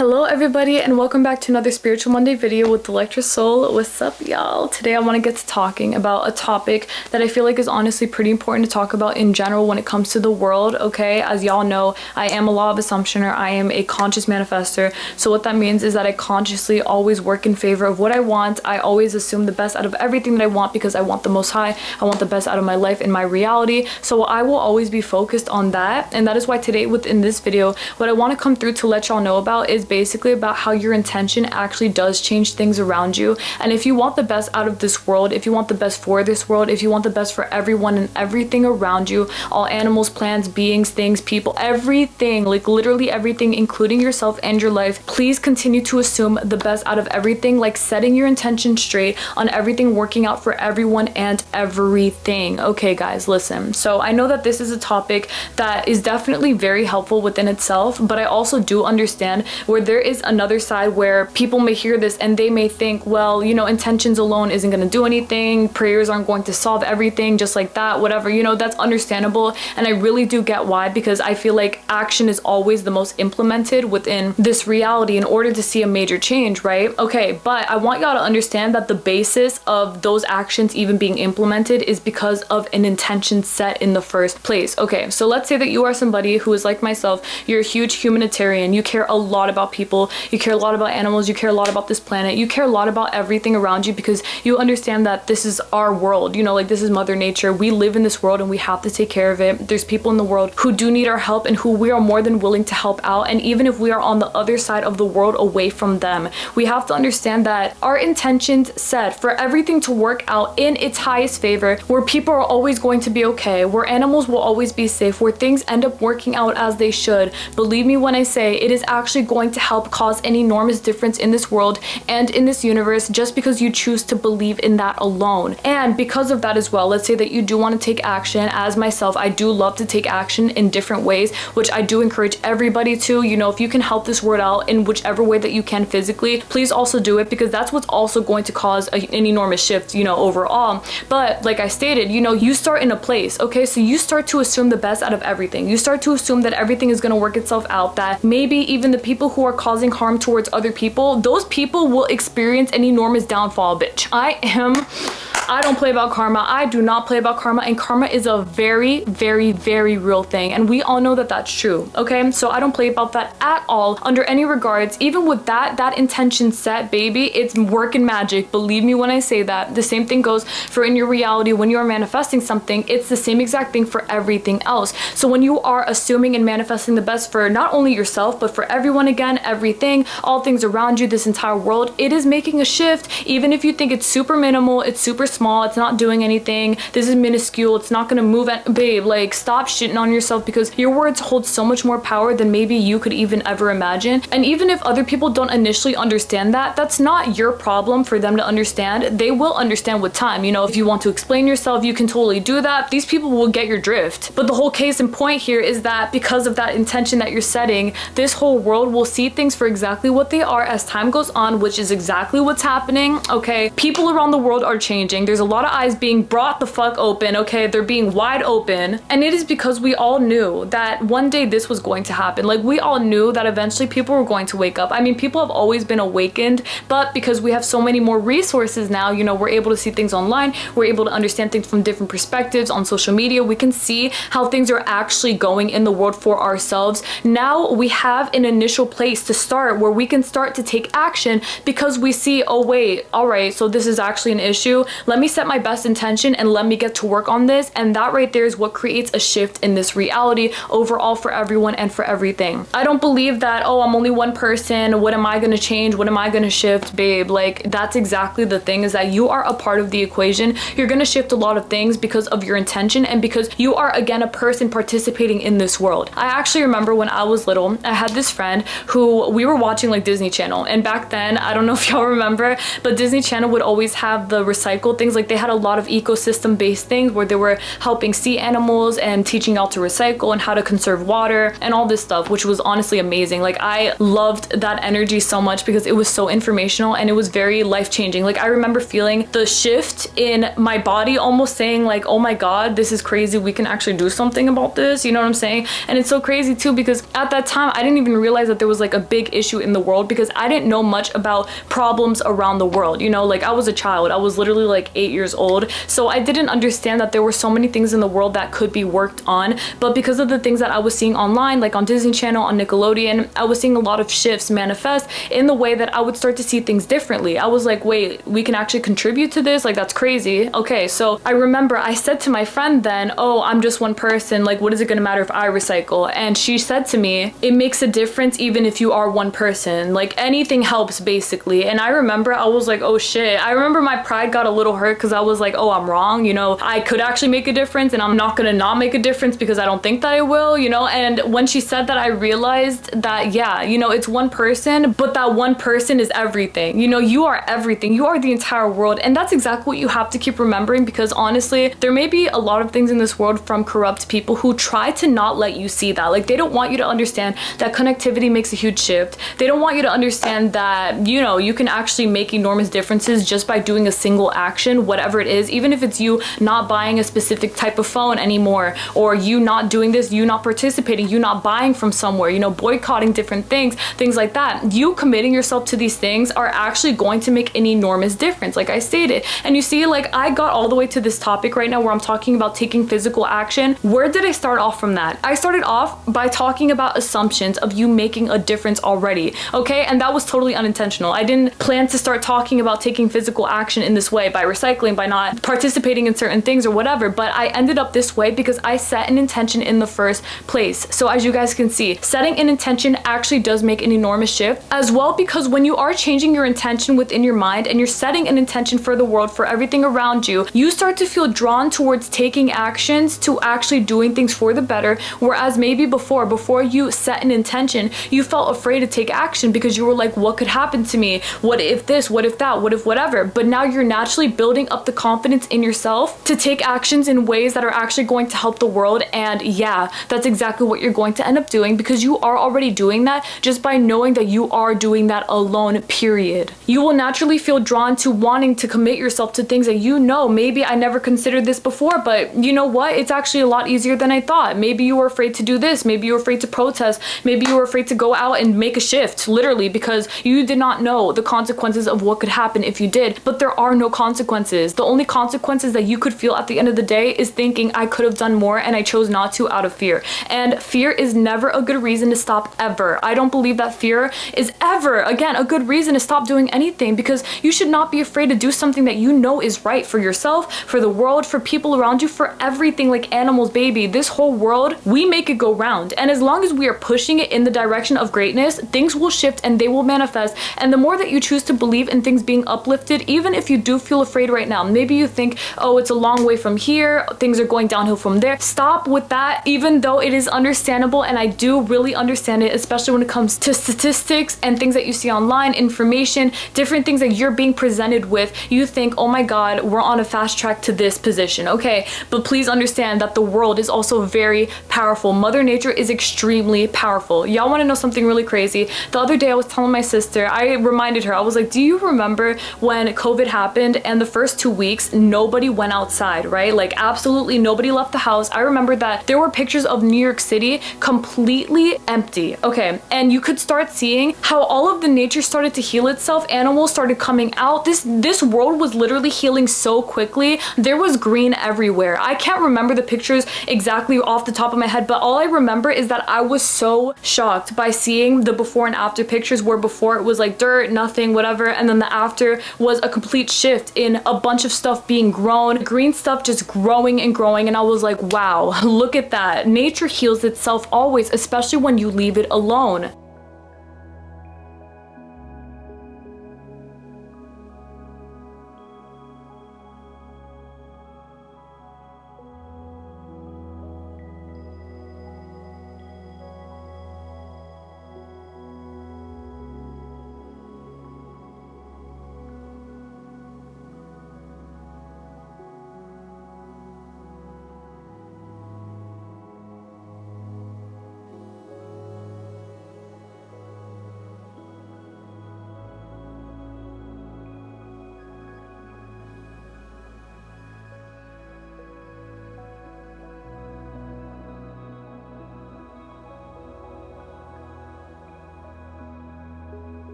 Hello everybody and welcome back to another Spiritual Monday video with Electra Soul. What's up y'all? Today I want to get to talking about a topic that I feel like is honestly pretty important to talk about in general when it comes to the world, okay? As y'all know, I am a law of assumptioner. I am a conscious manifester. So what that means is that I consciously always work in favor of what I want. I always assume the best out of everything that I want because I want the most high. I want the best out of my life and my reality. So I will always be focused on that. And that is why today within this video, what I want to come through to let y'all know about is basically about how your intention actually does change things around you. And if you want the best out of this world, if you want the best for this world, if you want the best for everyone and everything around you, all animals, plants, beings, things, people, everything, like literally everything, including yourself and your life, please continue to assume the best out of everything, like setting your intention straight on everything working out for everyone and everything. Okay guys, listen. So I know that this is a topic that is definitely very helpful within itself, but I also do understand where there is another side where people may hear this and they may think, well, you know, intentions alone isn't going to do anything, prayers aren't going to solve everything, just like that, whatever, you know, that's understandable. And I really do get why, because I feel like action is always the most implemented within this reality in order to see a major change, right? Okay, but I want y'all to understand that the basis of those actions even being implemented is because of an intention set in the first place. Okay, so let's say that you are somebody who is like myself, you're a huge humanitarian, you care a lot about people, you care a lot about animals, you care a lot about this planet, you care a lot about everything around you because you understand that this is our world, you know, like this is Mother Nature. We live in this world and we have to take care of it. There's people in the world who do need our help and who we are more than willing to help out. And even if we are on the other side of the world away from them, we have to understand that our intentions set for everything to work out in its highest favor, where people are always going to be okay, where animals will always be safe, where things end up working out as they should. Believe me when I say it is actually going to help cause an enormous difference in this world and in this universe just because you choose to believe in that alone. And because of that as well, let's say that you do want to take action. As myself, I do love to take action in different ways, which I do encourage everybody to. You know, if you can help this world out in whichever way that you can physically, please also do it, because that's what's also going to cause an enormous shift, you know, overall. But like I stated, you know, you start in a place, okay? So you start to assume the best out of everything. You start to assume that everything is going to work itself out, that maybe even the people who are causing harm towards other people, those people will experience an enormous downfall, bitch. I don't play about karma. I do not play about karma, and karma is a very, very, very real thing, and we all know that that's true, okay? So I don't play about that at all under any regards. Even with that intention set, baby, it's working magic. Believe me when I say that. The same thing goes for in your reality when you're manifesting something. It's the same exact thing for everything else. So when you are assuming and manifesting the best for not only yourself, but for everyone, again, everything, all things around you, this entire world, it is making a shift. Even if you think it's super minimal, it's super small, it's not doing anything, this is minuscule, it's not gonna move at, babe, like stop shitting on yourself, because your words hold so much more power than maybe you could even ever imagine. And even if other people don't initially understand that, that's not your problem for them to understand. They will understand with time. You know, if you want to explain yourself, you can totally do that. These people will get your drift. But the whole case in point here is that because of that intention that you're setting, this whole world will see things for exactly what they are as time goes on, which is exactly what's happening, okay? People around the world are changing. There's a lot of eyes being brought the fuck open, okay? They're being wide open. And it is because we all knew that one day this was going to happen. Like, we all knew that eventually people were going to wake up. I mean, people have always been awakened, but because we have so many more resources now, you know, we're able to see things online, we're able to understand things from different perspectives on social media, we can see how things are actually going in the world for ourselves. Now we have an initial place to start where we can start to take action, because we see, oh wait, all right, so this is actually an issue. Let me set my best intention and let me get to work on this. And that right there is what creates a shift in this reality overall for everyone and for everything. I don't believe that, oh, I'm only one person, what am I going to change, what am I going to shift, babe? Like, that's exactly the thing, is that you are a part of the equation. You're going to shift a lot of things because of your intention and because you are, again, a person participating in this world. I actually remember when I was little, I had this friend who we were watching like Disney Channel, and back then, I don't know if y'all remember, but Disney Channel would always have the recycled things. Like they had a lot of ecosystem based things where they were helping sea animals and teaching y'all to recycle and how to conserve water and all this stuff, which was honestly amazing. Like I loved that energy so much because it was so informational and it was very life-changing. Like I remember feeling the shift in my body, almost saying like, oh my god, this is crazy, we can actually do something about this, you know what I'm saying? And it's so crazy too because at that time I didn't even realize that there was like a big issue in the world because I didn't know much about problems around the world, you know? Like I was a child, I was literally like 8 years old, so I didn't understand that there were so many things in the world that could be worked on. But because of the things that I was seeing online, like on Disney Channel, on Nickelodeon, I was seeing a lot of shifts manifest in the way that I would start to see things differently. I was like, wait, we can actually contribute to this? Like that's crazy. Okay, so I remember I said to my friend then, oh, I'm just one person, like what is it gonna matter if I recycle? And she said to me, it makes a difference even if you are one person, like anything helps basically. And I remember I was like, oh shit. I remember my pride got a little hurt because I was like, oh, I'm wrong, you know, I could actually make a difference and I'm not gonna not make a difference because I don't think that I will, you know? And when she said that, I realized that, yeah, you know, it's one person, but that one person is everything. You know, you are everything. You are the entire world. And that's exactly what you have to keep remembering because honestly, there may be a lot of things in this world from corrupt people who try to not let you see that. Like they don't want you to understand that connectivity makes a huge shift. They don't want you to understand that, you know, you can actually make enormous differences just by doing a single action, whatever it is, even if it's you not buying a specific type of phone anymore, or you not doing this, you not participating, you not buying from somewhere, you know, boycotting different things like that. You committing yourself to these things are actually going to make an enormous difference, like I stated. And you see, like I got all the way to this topic right now where I'm talking about taking physical action. Where did I start off from that? I started off by talking about assumptions of you making a difference already, okay? And that was totally unintentional. I didn't plan to start talking about taking physical action in this way, by recycling, by not participating in certain things or whatever, but I ended up this way because I set an intention in the first place. So as you guys can see, setting an intention actually does make an enormous shift as well, because when you are changing your intention within your mind and you're setting an intention for the world, for everything around you, you start to feel drawn towards taking actions, to actually doing things for the better. Whereas maybe before you set an intention, you felt afraid to take action because you were like, what could happen to me? What if this? What if that? What if whatever? But now you're naturally building up the confidence in yourself to take actions in ways that are actually going to help the world. And yeah, that's exactly what you're going to end up doing because you are already doing that just by knowing that you are doing that alone, period. You will naturally feel drawn to wanting to commit yourself to things that you know, maybe I never considered this before, but you know what? It's actually a lot easier than I thought. Maybe you were afraid to do this. Maybe you were afraid to protest. Maybe you were afraid to go out and make a shift, literally, because you did not know the consequences of what could happen if you did. But there are no consequences. The only consequences that you could feel at the end of the day is thinking I could have done more and I chose not to out of fear. And fear is never a good reason to stop, ever. I don't believe that fear is ever, again, a good reason to stop doing anything, because you should not be afraid to do something that you know is right for yourself, for the world, for people around you, for everything. Like animals, baby, this whole world, we make it go round. And as long as we are pushing it in the direction of greatness, things will shift and they will manifest. And the more that you choose to believe in things being uplifted, even if you do feel afraid right now, maybe you think, oh, it's a long way from here, things are going downhill from there. Stop with that, even though it is understandable, and I do really understand it, especially when it comes to statistics and things that you see online, information, different things that you're being presented with. You think, oh my god, we're on a fast track to this position, okay? But please understand that the world is also very powerful. Mother Nature is extremely powerful. Y'all want to know something really crazy? The other day I was telling my sister, I reminded her, I was like, do you remember when COVID happened and the first 2 weeks nobody went outside, right? Like absolutely nobody left the house. I remember that there were pictures of New York City completely empty, okay? And you could start seeing how all of the nature started to heal itself. Animals started coming out. This world was literally healing so quickly. There was green everywhere. I can't remember the pictures exactly off the top of my head, but all I remember is that I was so shocked by seeing the before and after pictures, where before it was like dirt, nothing, whatever, and then the after was a complete shift in a bunch of stuff being grown, green stuff just growing and growing. And I was like, wow, look at that. Nature heals itself always, especially when you leave it alone.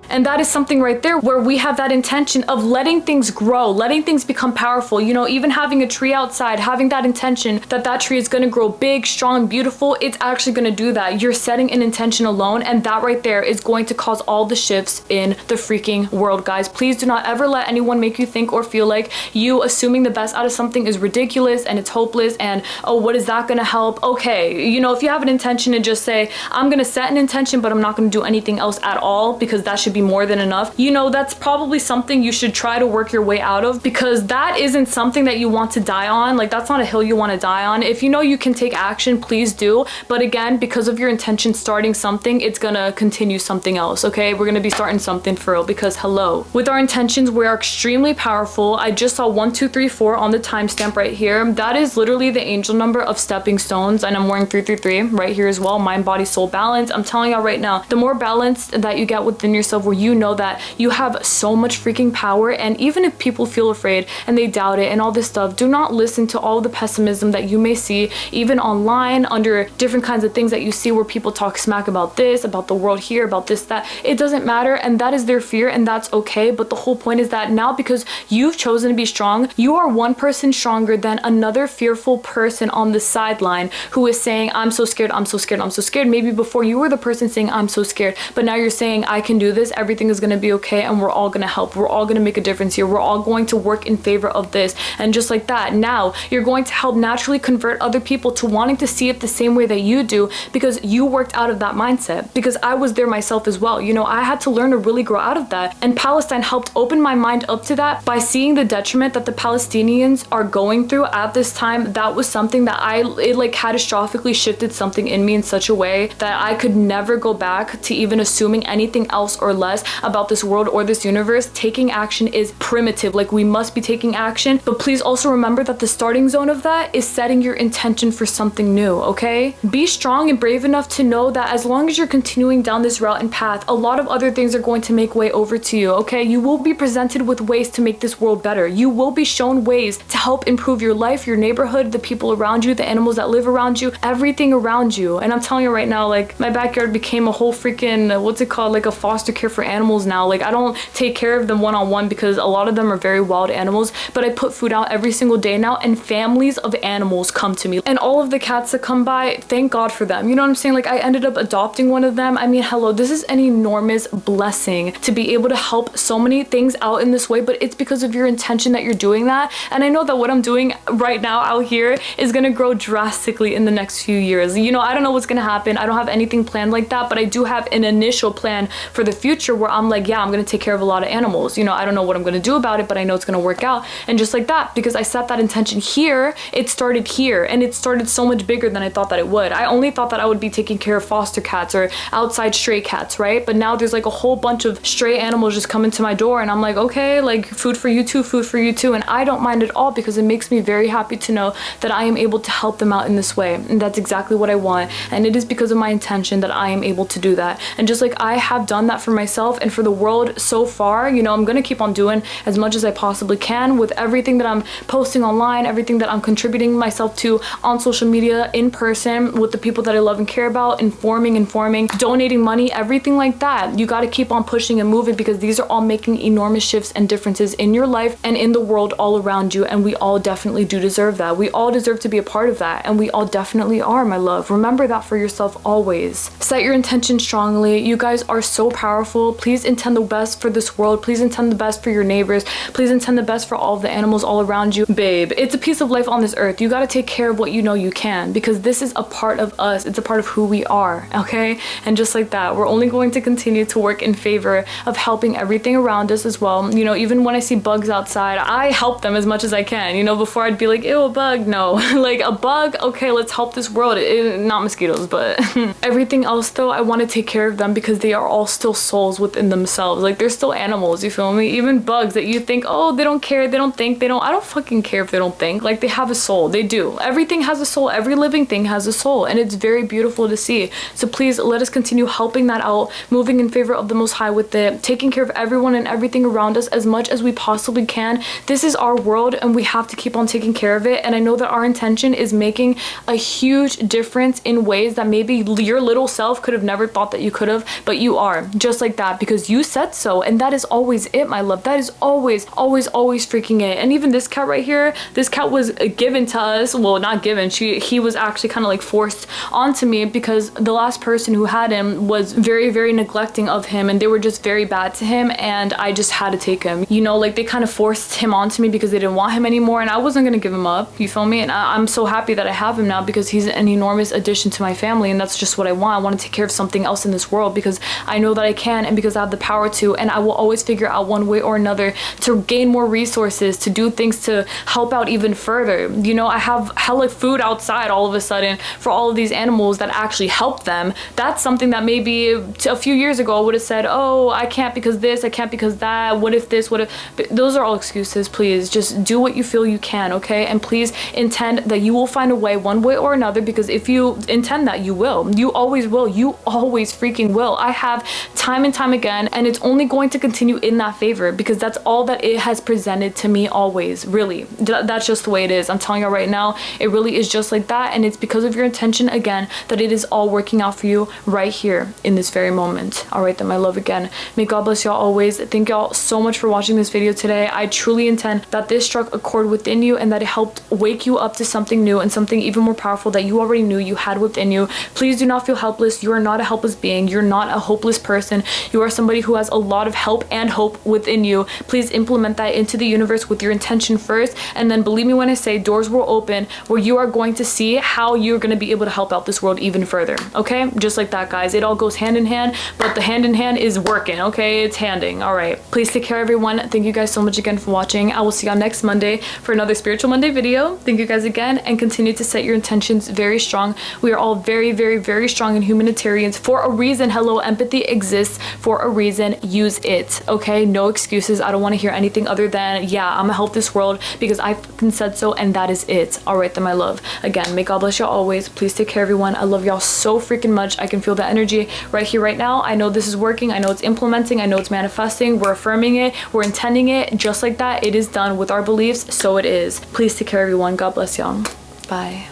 And that is something right there where we have that intention of letting things grow, letting things become powerful. You know, even having a tree outside, having that intention that that tree is going to grow big, strong, beautiful, it's actually going to do that. You're setting an intention alone, and that right there is going to cause all the shifts in the freaking world, guys. Please do not ever let anyone make you think or feel like you assuming the best out of something is ridiculous and it's hopeless and, oh, what is that going to help? Okay, you know, if you have an intention to just say, I'm going to set an intention, but I'm not going to do anything else at all, because that should be more than enough, you know, that's probably something you should try to work your way out of, because that isn't something that you want to die on. Like, that's not a hill you want to die on. If you know you can take action, please do. But again, because of your intention starting something, it's gonna continue something else, okay? We're gonna be starting something for real, because hello. With our intentions, we are extremely powerful. I just saw 1, 2, 3, 4 on the timestamp right here. That is literally the angel number of stepping stones, and I'm wearing 333 right here as well. Mind, body, soul balance. I'm telling y'all right now, the more balanced that you get within yourself, where you know that you have so much freaking power, and even if people feel afraid and they doubt it and all this stuff, do not listen to all the pessimism that you may see even online under different kinds of things that you see where people talk smack about this, about the world here, about this, that. It doesn't matter, and that is their fear, and that's okay. But the whole point is that now, because you've chosen to be strong, you are one person stronger than another fearful person on the sideline who is saying, I'm so scared, I'm so scared, I'm so scared. Maybe before you were the person saying, I'm so scared, but now you're saying, I can do this, everything is going to be okay, and we're all going to help, we're all going to make a difference here, we're all going to work in favor of this. And just like that, now you're going to help naturally convert other people to wanting to see it the same way that you do, because you worked out of that mindset. Because I was there myself as well. You know, I had to learn to really grow out of that, and Palestine helped open my mind up to that by seeing the detriment that the Palestinians are going through at this time. That was something that it like catastrophically shifted something in me in such a way that I could never go back to even assuming anything else or less about this world or this universe. Taking action is primitive, like we must be taking action, but please also remember that the starting zone of that is setting your intention for something new, okay? Be strong and brave enough to know that as long as you're continuing down this route and path, a lot of other things are going to make way over to you, okay? You will be presented with ways to make this world better. You will be shown ways to help improve your life, your neighborhood, the people around you, the animals that live around you, everything around you. And I'm telling you right now, like, my backyard became a whole freaking, what's it called, like a foster care for animals now. Like, I don't take care of them one-on-one because a lot of them are very wild animals, but I put food out every single day now, and families of animals come to me. And all of the cats that come by, thank God for them. You know what I'm saying? Like, I ended up adopting one of them. I mean, hello, this is an enormous blessing to be able to help so many things out in this way, but it's because of your intention that you're doing that. And I know that what I'm doing right now out here is gonna grow drastically in the next few years. You know, I don't know what's gonna happen. I don't have anything planned like that, but I do have an initial plan for the future where I'm like, yeah, I'm gonna take care of a lot of animals. You know, I don't know what I'm gonna do about it, but I know it's gonna work out. And just like that, because I set that intention here, it started here, and it started so much bigger than I thought that it would. I only thought that I would be taking care of foster cats or outside stray cats, right? But now there's like a whole bunch of stray animals just coming to my door, and I'm like, okay, like food for you too, food for you too. And I don't mind at all, because it makes me very happy to know that I am able to help them out in this way. And that's exactly what I want. And it is because of my intention that I am able to do that. And just like I have done that for myself and for the world so far, you know, I'm gonna keep on doing as much as I possibly can with everything that I'm posting online, everything that I'm contributing myself to on social media, in person, with the people that I love and care about, informing, donating money, everything like that. You got to keep on pushing and moving, because these are all making enormous shifts and differences in your life and in the world all around you. And we all definitely do deserve that. We all deserve to be a part of that, and we all definitely are, my love. Remember that for yourself always. Set your intention strongly. You guys are so powerful. Please intend the best for this world. Please intend the best for your neighbors. Please intend the best for all of the animals all around you. Babe, it's a piece of life on this earth. You got to take care of what you know you can, because this is a part of us. It's a part of who we are, okay? And just like that, we're only going to continue to work in favor of helping everything around us as well. You know, even when I see bugs outside, I help them as much as I can. You know, before I'd be like, ew, a bug. No, like a bug, okay, let's help this world. Not mosquitoes, but everything else though, I want to take care of them, because they are all still souls within themselves. Like, they're still animals, you feel me? Even bugs that you think, oh, they don't care, they don't think, I don't fucking care if they don't think. Like, they have a soul. They do. Everything has a soul. Every living thing has a soul, and it's very beautiful to see. So please let us continue helping that out, moving in favor of the Most High with it, taking care of everyone and everything around us as much as we possibly can. This is our world, and we have to keep on taking care of it. And I know that our intention is making a huge difference in ways that maybe your little self could have never thought that you could have, but you are. Just like that because you said so, and that is always it, my love. That is always freaking it. And even this cat right here, this cat was given to us. Well, not given, he was actually kind of like forced onto me because the last person who had him was very neglecting of him, and they were just very bad to him, and I just had to take him. You know, like they kind of forced him onto me because they didn't want him anymore, and I wasn't gonna give him up, you feel me? And I'm so happy that I have him now because he's an enormous addition to my family, and that's just what I want. I want to take care of something else in this world because I know that I can, and because I have the power to, and I will always figure out one way or another to gain more resources, to do things to help out even further. You know, I have hella food outside all of a sudden for all of these animals that actually help them. That's something that maybe a few years ago I would have said, oh, I can't because this, I can't because that, what if this, what if, but those are all excuses. Please just do what you feel you can, okay? And please intend that you will find a way, one way or another, because if you intend that, you will. You always will. You always freaking will. I have time and time again, and it's only going to continue in that favor because that's all that it has presented to me always. Really, that's just the way it is. I'm telling you right now, it really is just like that, and it's because of your intention again that it is all working out for you right here in this very moment. All right then, my love, again, may God bless y'all always. Thank y'all so much for watching this video today. I truly intend that this struck a chord within you and that it helped wake you up to something new and something even more powerful that you already knew you had within you. Please do not feel helpless. You are not a helpless being. You're not a hopeless person. You are somebody who has a lot of help and hope within you. Please implement that into the universe with your intention first, and then believe me when I say doors will open where you are going to see how you're going to be able to help out this world even further. Okay, just like that, guys. It all goes hand in hand, but the hand in hand is working. Okay, it's handing. All right, please take care, everyone. Thank you guys so much again for watching. I will see y'all next Monday for another Spiritual Monday video. Thank you guys again, and continue to set your intentions very strong. We are all very strong and humanitarians for a reason. Hello, empathy exists for a reason. Use it. Okay, no excuses. I don't want to hear anything other than, yeah, I'm gonna help this world because I fucking said so, and that is it. All right then, my love, again, may God bless y'all always. Please take care, everyone. I love y'all so freaking much. I can feel the energy right here right now. I know this is working. I know it's implementing. I know it's manifesting. We're affirming it. We're intending it. Just like that, it is done with our beliefs, so it is. Please take care, everyone. God bless y'all. Bye.